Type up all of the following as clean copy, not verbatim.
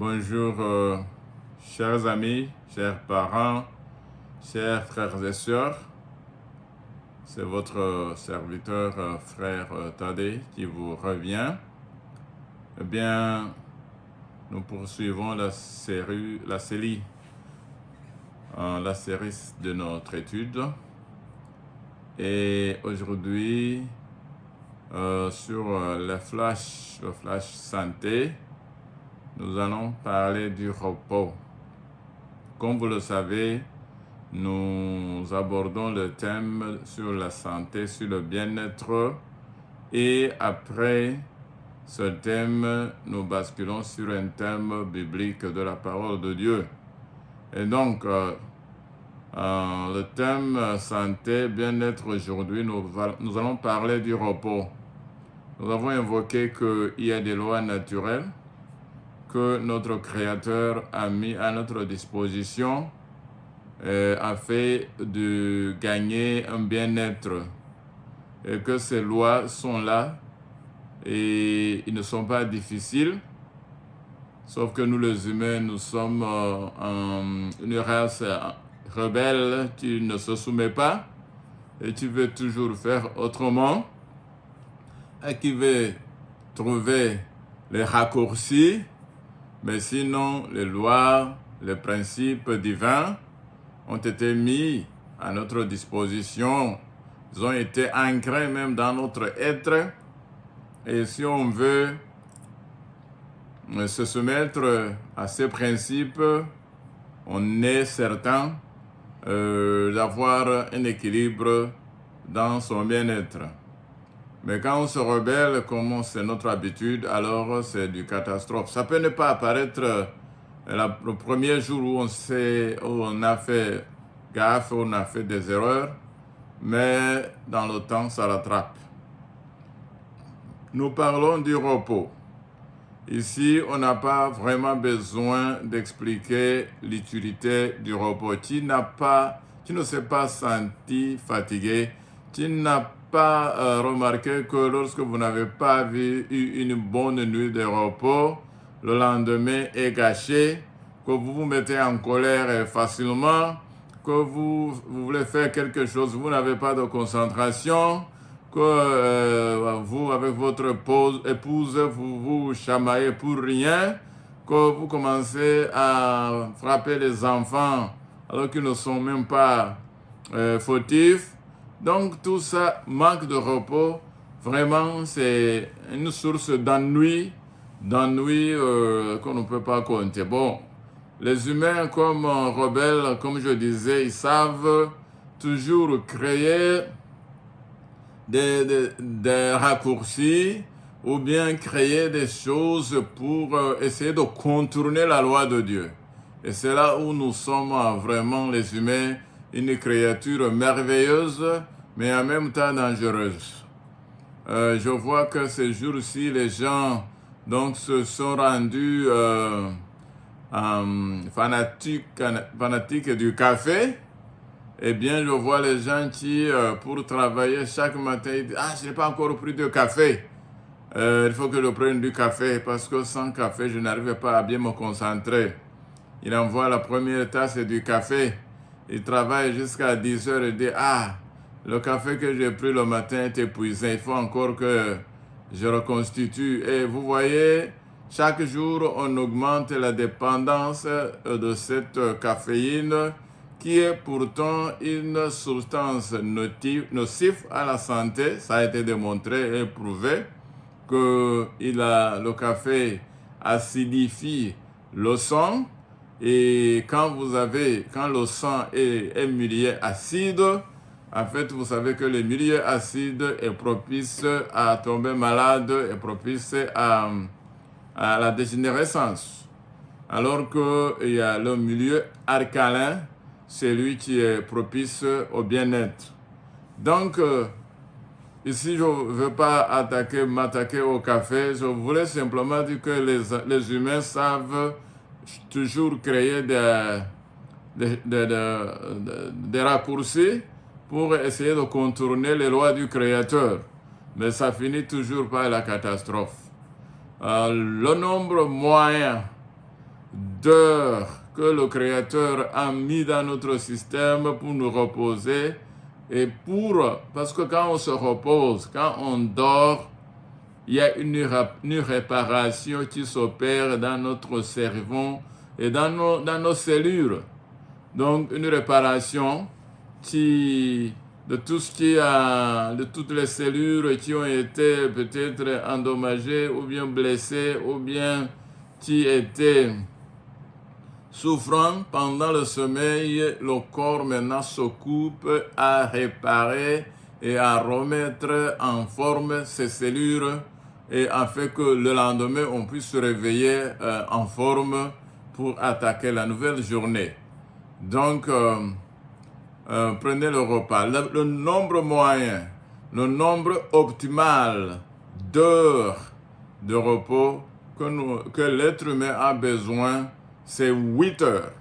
Bonjour, chers amis, chers parents, chers frères et sœurs. C'est votre serviteur, frère Tadé, qui vous revient. Eh bien, nous poursuivons la série de notre étude. Et aujourd'hui, sur le flash santé, nous allons parler du repos. Comme vous le savez, nous abordons le thème sur la santé, sur le bien-être, et après ce thème, nous basculons sur un thème biblique de la parole de Dieu. Et donc, le thème santé, bien-être aujourd'hui, nous allons parler du repos. Nous avons invoqué qu'il y a des lois naturelles que notre Créateur a mis à notre disposition afin de gagner un bien-être, et que ces lois sont là et ils ne sont pas difficiles, sauf que nous les humains, nous sommes une race rebelle. Tu ne se soumets pas et tu veux toujours faire autrement, et qui veut trouver les raccourcis. Mais sinon, les lois, les principes divins ont été mis à notre disposition. Ils ont été ancrés même dans notre être. Et si on veut se soumettre à ces principes, on est certain d'avoir un équilibre dans son bien-être. Mais quand on se rebelle, comme c'est notre habitude, alors c'est du catastrophe. Ça peut ne pas apparaître le premier jour où on a fait gaffe, on a fait des erreurs, mais dans le temps, ça rattrape. Nous parlons du repos. Ici, on n'a pas vraiment besoin d'expliquer l'utilité du repos. Tu ne s'es pas senti fatigué, tu n'as pas remarqué que lorsque vous n'avez pas eu une bonne nuit de repos, le lendemain est gâché, que vous vous mettez en colère facilement, que vous voulez faire quelque chose, vous n'avez pas de concentration, que vous, avec votre épouse, vous vous chamaillez pour rien, que vous commencez à frapper les enfants alors qu'ils ne sont même pas fautifs. Donc tout ça, manque de repos, vraiment c'est une source d'ennui qu'on ne peut pas compter. Bon, les humains comme rebelles, comme je disais, ils savent toujours créer des raccourcis ou bien créer des choses pour essayer de contourner la loi de Dieu. Et c'est là où nous sommes vraiment, les humains, une créature merveilleuse, mais en même temps dangereuse. Je vois que ces jours-ci, les gens donc, se sont rendus fanatiques du café. Eh bien, je vois les gens qui, pour travailler chaque matin, ils disent « Ah, je n'ai pas encore pris de café. Il faut que je prenne du café parce que sans café, je n'arrive pas à bien me concentrer. » Il envoie la première tasse du café. Il travaille jusqu'à 10 heures et dit « Ah, le café que j'ai pris le matin est épuisé. Il faut encore que je reconstitue. » Et vous voyez, chaque jour, on augmente la dépendance de cette caféine qui est pourtant une substance nocive à la santé. Ça a été démontré et prouvé que le café acidifie le sang. Et quand le sang est milieu acide, en fait, vous savez que le milieu acide est propice à tomber malade, est propice à la dégénérescence. Alors qu'il y a le milieu alcalin, c'est lui qui est propice au bien-être. Donc, ici, je ne veux pas m'attaquer au café. Je voulais simplement dire que les humains savent toujours créer des raccourcis pour essayer de contourner les lois du Créateur. Mais ça finit toujours par la catastrophe. Le nombre moyen d'heures que le Créateur a mis dans notre système pour nous reposer parce que quand on se repose, quand on dort, il y a une réparation qui s'opère dans notre cerveau et dans nos cellules. Donc, une réparation de de toutes les cellules qui ont été peut-être endommagées ou bien blessées ou bien qui étaient souffrant pendant le sommeil. Le corps maintenant s'occupe à réparer et à remettre en forme ces cellules et afin que le lendemain on puisse se réveiller en forme pour attaquer la nouvelle journée. Donc, prenez le repas. Le nombre moyen, le nombre optimal d'heures de repos que l'être humain a besoin, c'est 8 heures.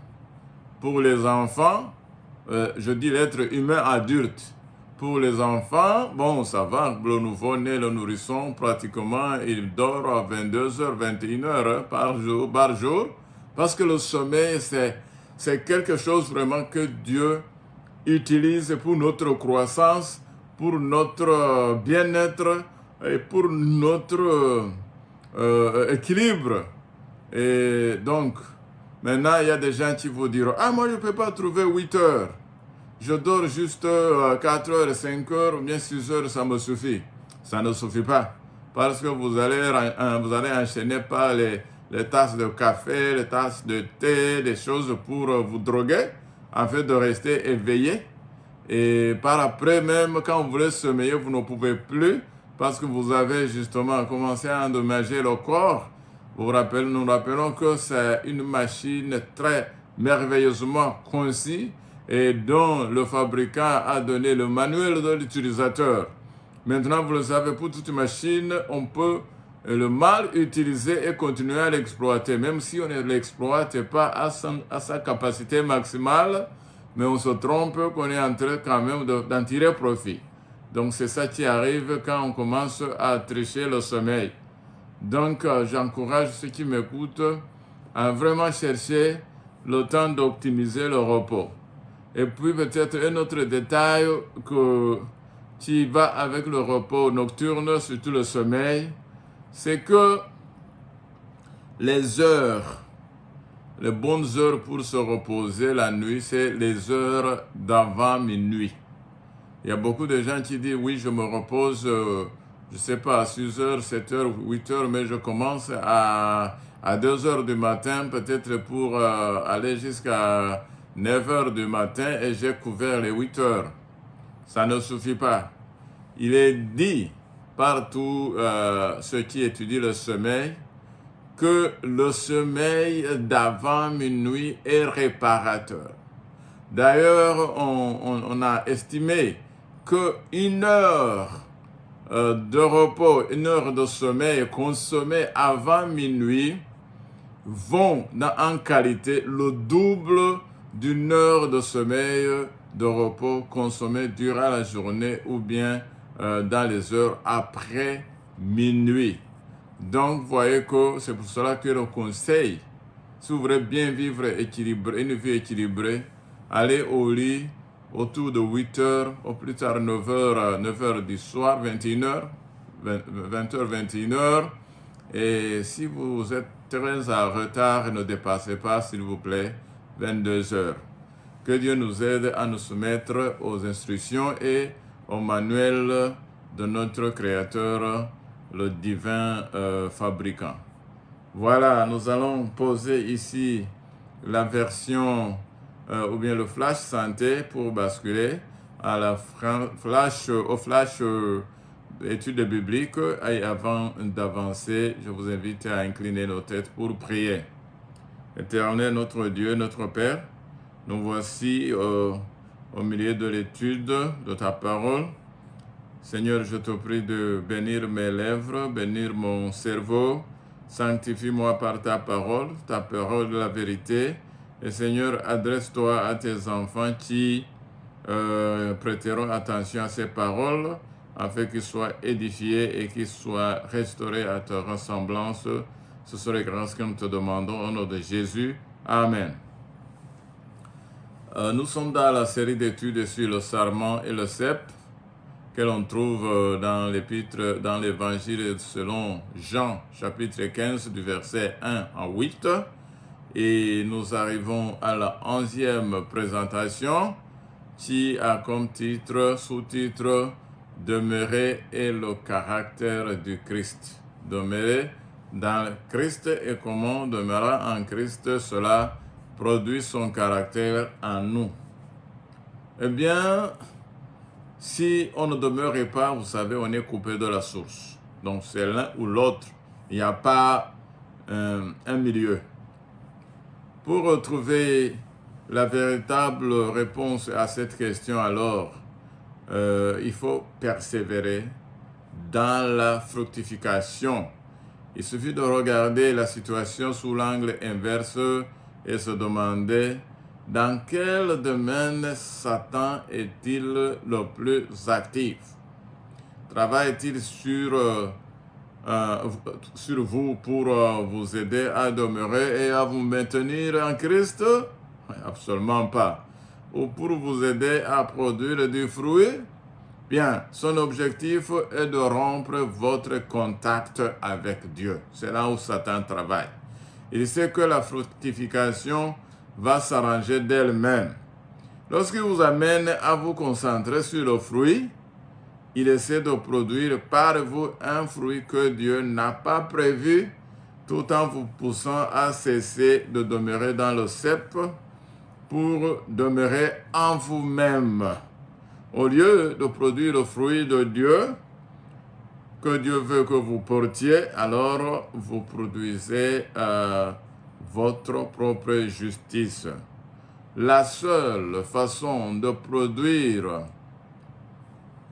Pour les enfants, je dis l'être humain adulte. Pour les enfants, bon, ça va, le nouveau-né, le nourrisson, pratiquement, il dort à 22h, 21h par jour, parce que le sommeil, c'est quelque chose vraiment que Dieu utilise pour notre croissance, pour notre bien-être et pour notre équilibre. Et donc, maintenant, il y a des gens qui vous diront « Ah, moi, je ne peux pas trouver 8 heures. Je dors juste 4 heures, 5 heures, ou bien 6 heures, ça me suffit. » Ça ne suffit pas. Parce que vous allez enchaîner par les tasses de café, les tasses de thé, des choses pour vous droguer, afin de rester éveillé. Et par après, même quand vous voulez sommeiller, vous ne pouvez plus, parce que vous avez justement commencé à endommager le corps. Nous rappelons que c'est une machine très merveilleusement conçue et dont le fabricant a donné le manuel de l'utilisateur. Maintenant, vous le savez, pour toute machine, on peut le mal utiliser et continuer à l'exploiter, même si on ne l'exploite pas à sa capacité maximale, mais on se trompe qu'on est en train quand même d'en tirer profit. Donc c'est ça qui arrive quand on commence à tricher le sommeil. Donc, j'encourage ceux qui m'écoutent à vraiment chercher le temps d'optimiser le repos. Et puis, peut-être un autre détail qui va avec le repos nocturne, surtout le sommeil, c'est que les bonnes heures pour se reposer la nuit, c'est les heures d'avant minuit. Il y a beaucoup de gens qui disent, oui, je me repose je ne sais pas, à 6 heures, 7 heures, 8 heures, mais je commence à 2 heures du matin, peut-être pour aller jusqu'à 9 heures du matin et j'ai couvert les 8 heures. Ça ne suffit pas. Il est dit par tous ceux qui étudient le sommeil que le sommeil d'avant minuit est réparateur. D'ailleurs, on a estimé qu'une heure de repos, une heure de sommeil consommée avant minuit vont en qualité le double d'une heure de sommeil de repos consommée durant la journée ou bien dans les heures après minuit. Donc, vous voyez que c'est pour cela que le conseil, si vous voulez bien vivre une vie équilibrée, allez au lit autour de 8 heures, au plus tard 9 heures du soir, 20h, 21h. Et si vous êtes très en retard, ne dépassez pas, s'il vous plaît, 22 heures. Que Dieu nous aide à nous soumettre aux instructions et au manuel de notre Créateur, le divin fabricant. Voilà, nous allons poser ici la version ou bien le flash santé pour basculer au flash études bibliques. Et avant d'avancer, je vous invite à incliner nos têtes pour prier. Éternel, notre Dieu, notre Père, nous voici au milieu de l'étude de ta parole. Seigneur, je te prie de bénir mes lèvres, bénir mon cerveau. Sanctifie-moi par ta parole de la vérité. Et Seigneur, adresse-toi à tes enfants qui prêteront attention à ces paroles afin qu'ils soient édifiés et qu'ils soient restaurés à ta ressemblance. Ce sont les grâces que nous te demandons au nom de Jésus. Amen. Nous sommes dans la série d'études sur le sarment et le cep que l'on trouve dans l'épître, dans l'évangile selon Jean, chapitre 15, du verset 1 à 8. Et nous arrivons à la 11e présentation qui a comme titre, sous-titre, « Demeurer et le caractère du Christ ». Demeurer dans le Christ et comment demeurer en Christ, cela produit son caractère en nous. Eh bien, si on ne demeurait pas, vous savez, on est coupé de la source. Donc c'est l'un ou l'autre. Il n'y a pas un milieu. Pour retrouver la véritable réponse à cette question, alors, il faut persévérer dans la fructification. Il suffit de regarder la situation sous l'angle inverse et se demander dans quel domaine Satan est-il le plus actif? Travaille-t-il sur vous pour vous aider à demeurer et à vous maintenir en Christ? Absolument pas. Ou pour vous aider à produire du fruit? Bien, son objectif est de rompre votre contact avec Dieu. C'est là où Satan travaille. Il sait que la fructification va s'arranger d'elle-même. Lorsqu'il vous amène à vous concentrer sur le fruit, il essaie de produire par vous un fruit que Dieu n'a pas prévu, tout en vous poussant à cesser de demeurer dans le cep pour demeurer en vous-même. Au lieu de produire le fruit de Dieu, que Dieu veut que vous portiez, alors vous produisez votre propre justice. La seule façon de produire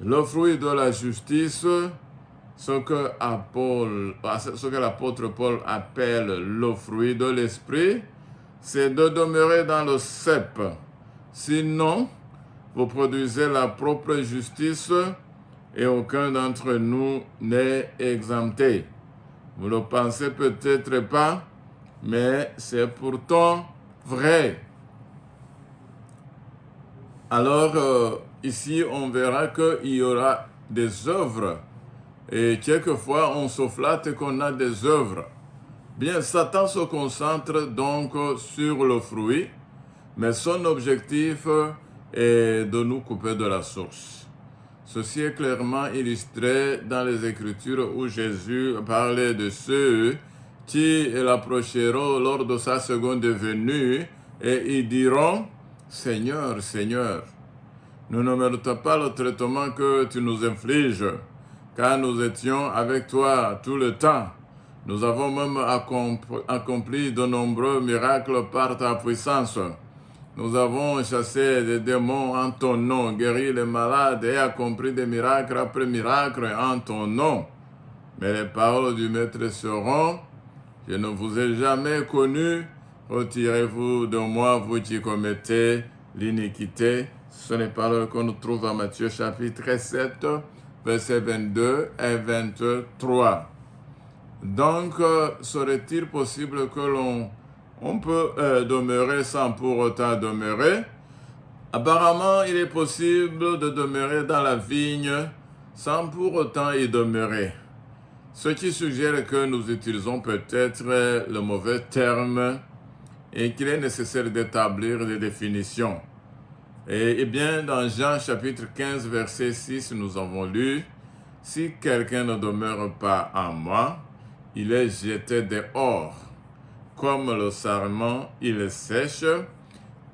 le fruit de la justice, ce que l'apôtre Paul appelle le fruit de l'esprit, c'est de demeurer dans le cep. Sinon, vous produisez la propre justice et aucun d'entre nous n'est exempté. Vous ne le pensez peut-être pas, mais c'est pourtant vrai. Alors, ici, on verra qu'il y aura des œuvres. Et quelquefois, on se flatte qu'on a des œuvres. Bien, Satan se concentre donc sur le fruit, mais son objectif est de nous couper de la source. Ceci est clairement illustré dans les Écritures où Jésus parlait de ceux qui l'approcheront lors de sa seconde venue et ils diront « Seigneur, Seigneur, nous ne méritons pas le traitement que tu nous infliges, car nous étions avec toi tout le temps. Nous avons même accompli de nombreux miracles par ta puissance. Nous avons chassé des démons en ton nom, guéri les malades et accompli des miracles après miracles en ton nom. Mais les paroles du Maître seront, je ne vous ai jamais connu, retirez-vous de moi, vous qui commettez l'iniquité. Ce sont les paroles qu'on trouve à Matthieu chapitre 7, versets 22 et 23. Donc, serait-il possible que on peut demeurer sans pour autant demeurer? Apparemment, il est possible de demeurer dans la vigne sans pour autant y demeurer. Ce qui suggère que nous utilisons peut-être le mauvais terme et qu'il est nécessaire d'établir des définitions. Eh bien, dans Jean chapitre 15, verset 6, nous avons lu « Si quelqu'un ne demeure pas en moi, il est jeté dehors. Comme le sarment, il sèche,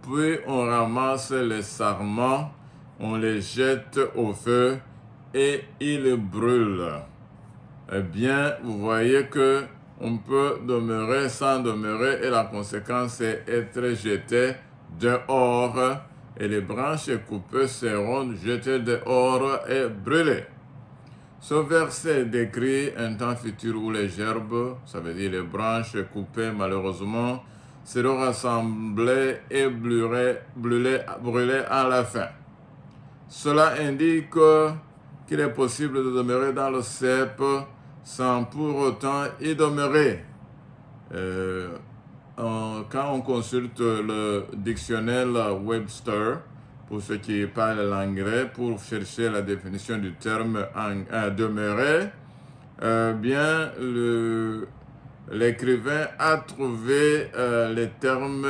puis on ramasse les sarments, on les jette au feu et ils brûlent. » Eh bien, vous voyez que on peut demeurer sans demeurer et la conséquence est être jeté dehors et les branches coupées seront jetées dehors et brûlées. Ce verset décrit un temps futur où les gerbes, ça veut dire les branches coupées malheureusement, seront rassemblées et brûlées à la fin. Cela indique qu'il est possible de demeurer dans le cep sans pour autant y demeurer. quand on consulte le dictionnaire Webster, pour ceux qui parlent l'anglais, pour chercher la définition du terme demeurer, bien l'écrivain a trouvé les termes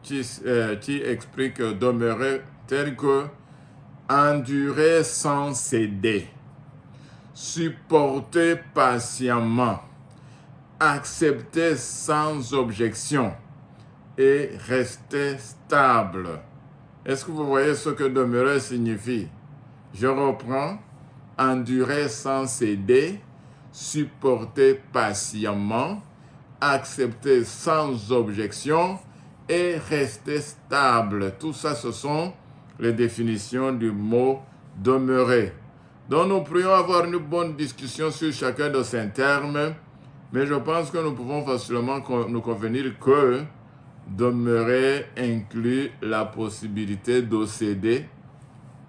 qui expliquent demeurer tels que endurer sans céder, supporter patiemment, accepter sans objection et rester stable. Est-ce que vous voyez ce que demeurer signifie? Je reprends. Endurer sans céder, supporter patiemment, accepter sans objection et rester stable. Tout ça, ce sont les définitions du mot demeurer. Donc nous pourrions avoir une bonne discussion sur chacun de ces termes, mais je pense que nous pouvons facilement nous convenir que demeurer inclut la possibilité de céder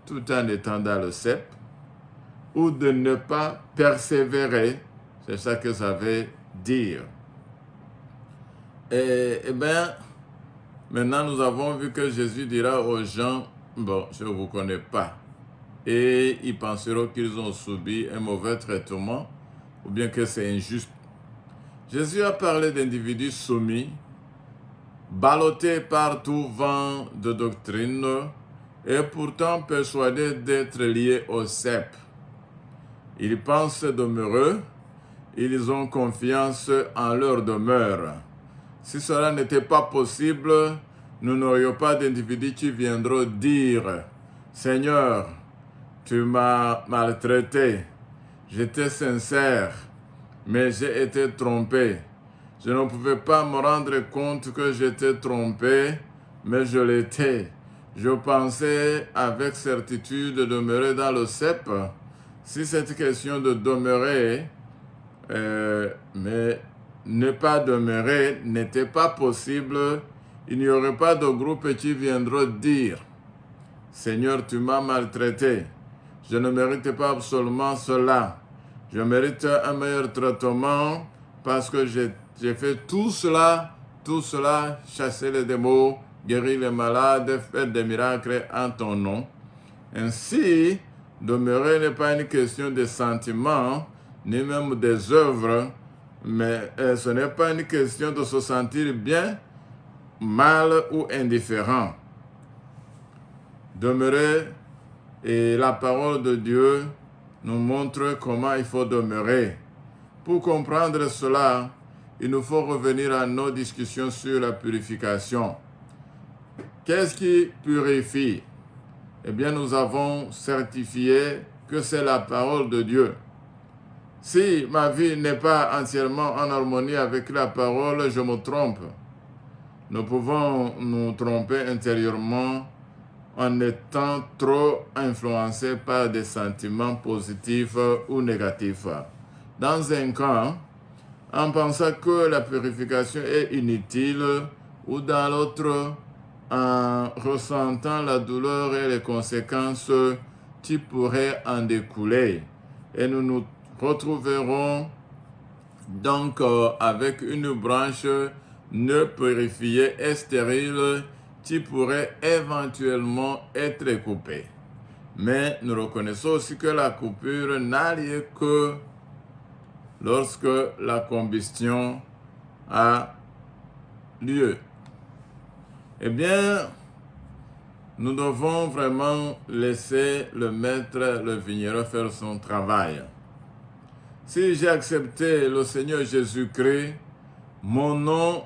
tout en étant dans le cep, ou de ne pas persévérer, c'est ça que ça veut dire. Et bien, maintenant nous avons vu que Jésus dira aux gens, bon, je ne vous connais pas, et ils penseront qu'ils ont subi un mauvais traitement, ou bien que c'est injuste. Jésus a parlé d'individus soumis, ballottés par tout vent de doctrine, et pourtant persuadés d'être liés au cep. Ils pensent demeureux, ils ont confiance en leur demeure. Si cela n'était pas possible, nous n'aurions pas d'individus qui viendront dire « Seigneur, tu m'as maltraité, j'étais sincère, mais j'ai été trompé. Je ne pouvais pas me rendre compte que j'étais trompé, mais je l'étais. Je pensais avec certitude demeurer dans le cep. » Si cette question de demeurer, mais ne pas demeurer n'était pas possible, il n'y aurait pas de groupe qui viendra dire « Seigneur, tu m'as maltraité. Je ne mérite pas absolument cela. Je mérite un meilleur traitement parce que j'ai fait tout cela, chasser les démons, guérir les malades, faire des miracles en ton nom. » Ainsi, demeurer n'est pas une question de sentiments, ni même des œuvres, mais ce n'est pas une question de se sentir bien, mal ou indifférent. Demeurer, et la parole de Dieu nous montre comment il faut demeurer. Pour comprendre cela, il nous faut revenir à nos discussions sur la purification. Qu'est-ce qui purifie? Eh bien, nous avons certifié que c'est la parole de Dieu. Si ma vie n'est pas entièrement en harmonie avec la parole, je me trompe. Nous pouvons nous tromper intérieurement en étant trop influencés par des sentiments positifs ou négatifs. Dans un cas, en pensant que la purification est inutile, ou dans l'autre, en ressentant la douleur et les conséquences qui pourraient en découler. Et nous nous retrouverons donc avec une branche ne purifiée et stérile qui pourrait éventuellement être coupée. Mais nous reconnaissons aussi que la coupure n'a lieu que lorsque la combustion a lieu. Eh bien, nous devons vraiment laisser le maître, le vigneron, faire son travail. Si j'ai accepté le Seigneur Jésus-Christ, mon nom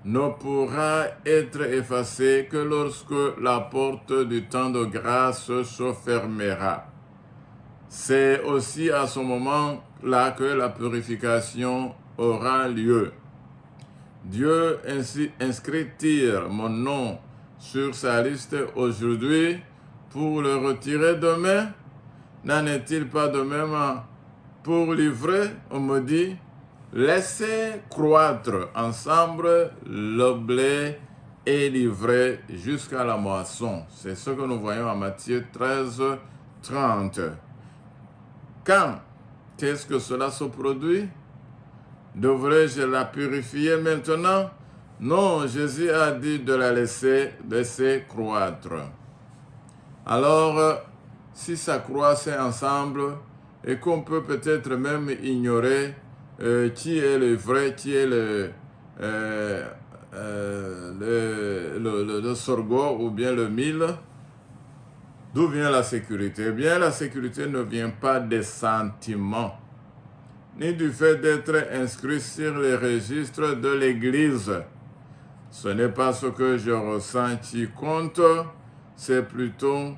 ne pourra être effacé que lorsque la porte du temps de grâce se fermera. C'est aussi à ce moment-là que la purification aura lieu. Dieu ainsi inscrit-il mon nom sur sa liste aujourd'hui pour le retirer demain? N'en est-il pas de même pour livrer? On me dit, laissez croître ensemble le blé et livrer jusqu'à la moisson. C'est ce que nous voyons en Matthieu 13, 30. Quand est-ce que cela se produit? Devrais-je la purifier maintenant? Non, Jésus a dit de la laisser croître. Alors, si ça croissait ensemble et qu'on peut peut-être même ignorer qui est le vrai, qui est le sorgho ou bien le mil, d'où vient la sécurité? Eh bien, la sécurité ne vient pas des sentiments, ni du fait d'être inscrit sur les registres de l'Église. Ce n'est pas ce que je ressens qui compte, c'est plutôt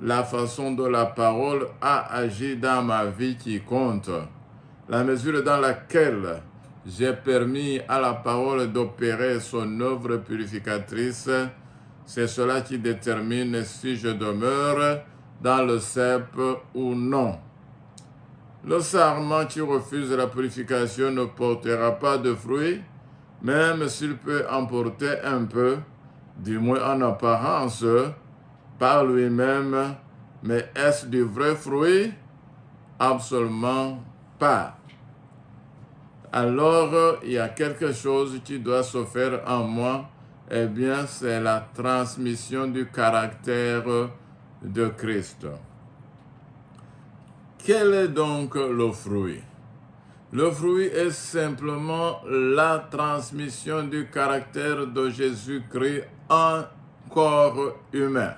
la façon dont la parole a agi dans ma vie qui compte. La mesure dans laquelle j'ai permis à la parole d'opérer son œuvre purificatrice, c'est cela qui détermine si je demeure dans le cep ou non. Le sarment qui refuse la purification ne portera pas de fruits, même s'il peut en porter un peu, du moins en apparence, par lui-même. Mais est-ce du vrai fruit? Absolument pas. Alors, il y a quelque chose qui doit se faire en moi, eh bien, c'est la transmission du caractère de Christ. Quel est donc le fruit? Le fruit est simplement la transmission du caractère de Jésus-Christ en corps humain.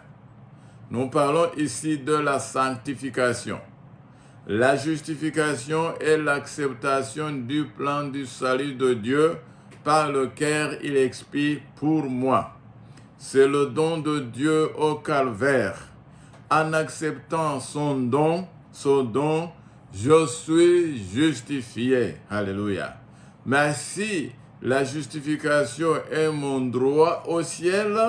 Nous parlons ici de la sanctification. La justification est l'acceptation du plan du salut de Dieu par lequel il expie pour moi. C'est le don de Dieu au calvaire. En acceptant son don, je suis justifié. Alléluia. Mais si la justification est mon droit au ciel,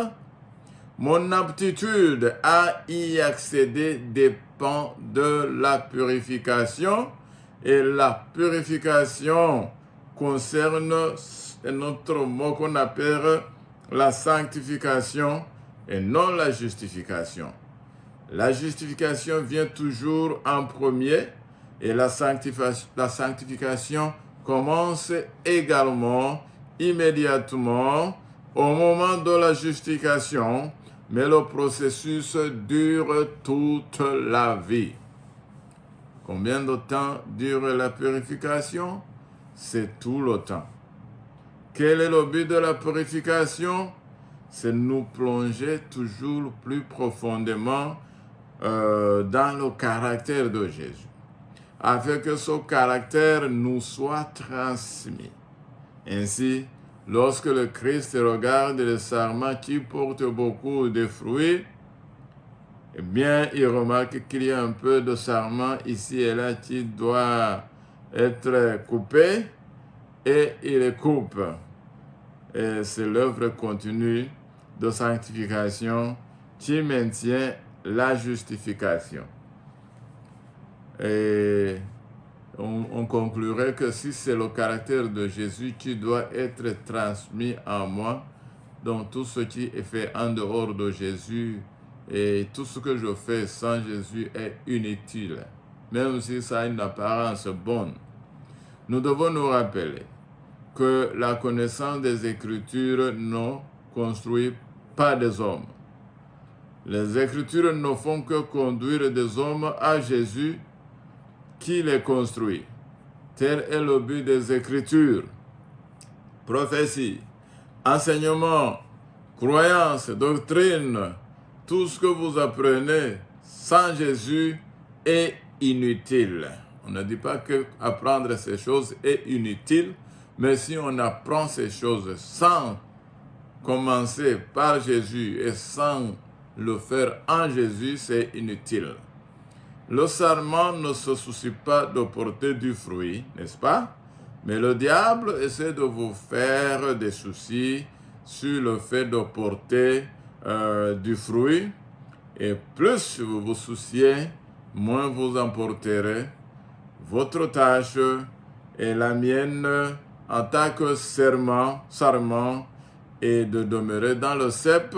mon aptitude à y accéder dépend de la purification, et la purification concerne notre mot qu'on appelle la sanctification et non la justification. La justification vient toujours en premier et la sanctification commence également, immédiatement, au moment de la justification, mais le processus dure toute la vie. Combien de temps dure la purification? C'est tout le temps. Quel est le but de la purification? C'est nous plonger toujours plus profondément dans le caractère de Jésus, afin que ce caractère nous soit transmis. Ainsi, lorsque le Christ regarde les sarments qui portent beaucoup de fruits, eh bien, il remarque qu'il y a un peu de sarment ici et là qui doit être coupé, et il les coupe. Et c'est l'œuvre continue de sanctification qui maintient la justification. Et on conclurait que si c'est le caractère de Jésus qui doit être transmis en moi, donc tout ce qui est fait en dehors de Jésus et tout ce que je fais sans Jésus est inutile, même si ça a une apparence bonne. Nous devons nous rappeler que la connaissance des Écritures ne construit pas des hommes. Les Écritures ne font que conduire des hommes à Jésus qui les construit. Tel est le but des Écritures. Prophétie, enseignement, croyance, doctrine, tout ce que vous apprenez sans Jésus est inutile. On ne dit pas que apprendre ces choses est inutile, mais si on apprend ces choses sans commencer par Jésus et sans le faire en Jésus, c'est inutile. Le sarment ne se soucie pas de porter du fruit, n'est-ce pas? Mais le diable essaie de vous faire des soucis sur le fait de porter du fruit. Et plus vous vous souciez, moins vous en porterez. Votre tâche et la mienne en tant que sarment est de demeurer dans le cep.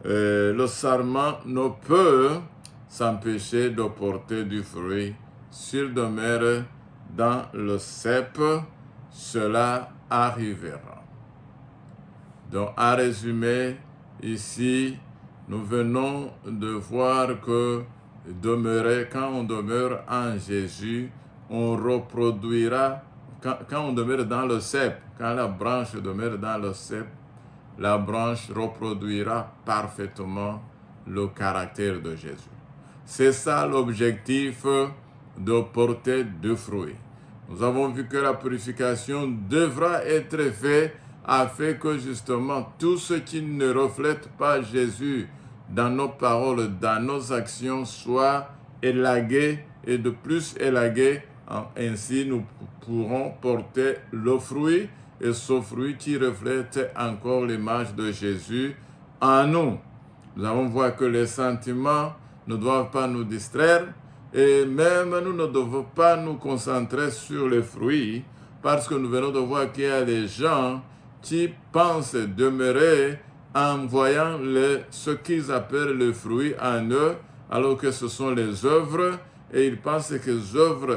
Le sarment ne peut s'empêcher de porter du fruit. S'il demeure dans le cep, cela arrivera. Donc, à résumer, ici, nous venons de voir que quand on demeure en Jésus, on reproduira, quand on demeure dans le cep, quand la branche demeure dans le cep, la branche reproduira parfaitement le caractère de Jésus. C'est ça l'objectif de porter du fruit. Nous avons vu que la purification devra être faite afin que justement tout ce qui ne reflète pas Jésus dans nos paroles, dans nos actions, soit élagué et de plus élagué. Ainsi, nous pourrons porter le fruit et ce fruit qui reflète encore l'image de Jésus en nous. Nous allons voir que les sentiments ne doivent pas nous distraire et même nous ne devons pas nous concentrer sur les fruits parce que nous venons de voir qu'il y a des gens qui pensent demeurer en voyant ce qu'ils appellent le fruit en eux, alors que ce sont les œuvres, et ils pensent que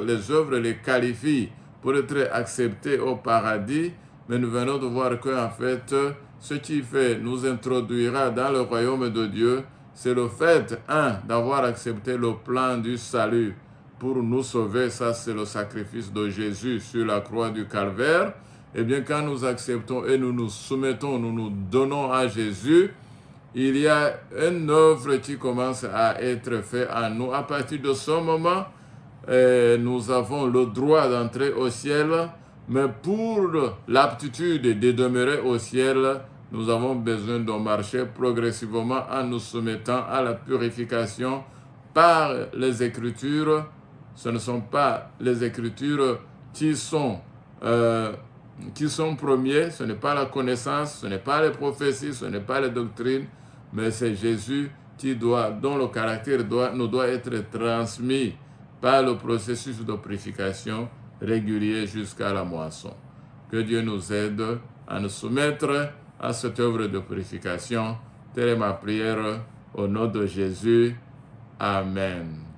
les œuvres les qualifient pour être acceptés au paradis, mais nous venons de voir qu'en fait, ce qui nous introduira dans le royaume de Dieu, c'est le fait, d'avoir accepté le plan du salut pour nous sauver. Ça, c'est le sacrifice de Jésus sur la croix du Calvaire. Eh bien, quand nous acceptons et nous nous soumettons, nous nous donnons à Jésus, il y a une œuvre qui commence à être faite en nous. À partir de ce moment, nous avons le droit d'entrer au ciel, mais pour l'aptitude de demeurer au ciel, nous avons besoin de marcher progressivement en nous soumettant à la purification par les Écritures. Ce ne sont pas les Écritures qui sont premiers, ce n'est pas la connaissance, ce n'est pas les prophéties, ce n'est pas les doctrines, mais c'est Jésus dont le caractère nous doit être transmis par le processus de purification régulier jusqu'à la moisson. Que Dieu nous aide à nous soumettre à cette œuvre de purification. Telle est ma prière au nom de Jésus. Amen.